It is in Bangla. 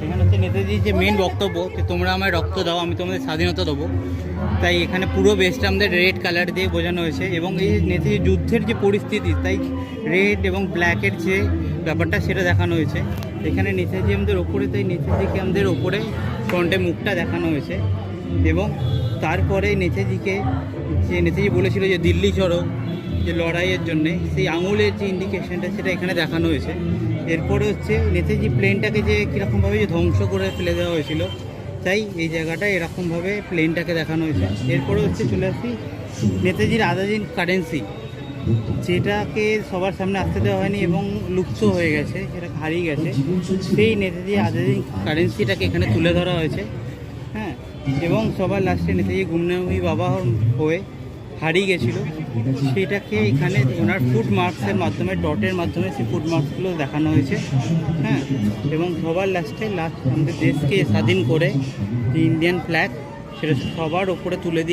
এখানে হচ্ছে নেতাজির যে মেন বক্তব্য যে তোমরা আমায় রক্ত দাও, আমি তোমাদের স্বাধীনতা দেবো। তাই এখানে পুরো বেসটা আমাদের রেড কালার দিয়ে বোঝানো হয়েছে, এবং এই নেতাজির যুদ্ধের যে পরিস্থিতি, তাই রেড এবং ব্ল্যাকের যে ব্যাপারটা সেটা দেখানো হয়েছে এখানে। নেতাজি আমাদের ওপরে, তাই নেতাজিকে আমাদের ওপরে ফ্রন্টে মুখটা দেখানো হয়েছে। এবং তারপরে নেতাজিকে, যে নেতাজি বলেছিল যে দিল্লি চড়ো, যে লড়াইয়ের জন্যে, সেই আঙুলের যে ইন্ডিকেশনটা সেটা এখানে দেখানো হয়েছে। এরপরে হচ্ছে নেতাজি প্লেনটাকে যে কীরকমভাবে যে ধ্বংস করে ফেলে দেওয়া হয়েছিল, তাই এই জায়গাটা এরকমভাবে প্লেনটাকে দেখানো হয়েছে। এরপরে হচ্ছে চলে আসি নেতাজির আজাদিন কারেন্সি, যেটাকে সবার সামনে আসতে দেওয়া হয়নি এবং লুপ্ত হয়ে গেছে, সেটা হারিয়ে গেছে। সেই নেতাজি আজাদিন কারেন্সিটাকে এখানে তুলে ধরা হয়েছে। হ্যাঁ, এবং সবার লাস্টে নেতাজি গুমনামি বাবা হয়ে হারিয়ে গেছিলো, সেটাকে এখানে ওনার ফুট মার্কসের মাধ্যমে, ডটের মাধ্যমে সেই ফুট মার্কসগুলো দেখানো হয়েছে। হ্যাঁ, এবং সবার লাস্টে আমাদের দেশকে স্বাধীন করে যে ইন্ডিয়ান ফ্ল্যাগ, সেটা সবার ওপরে তুলে দিয়ে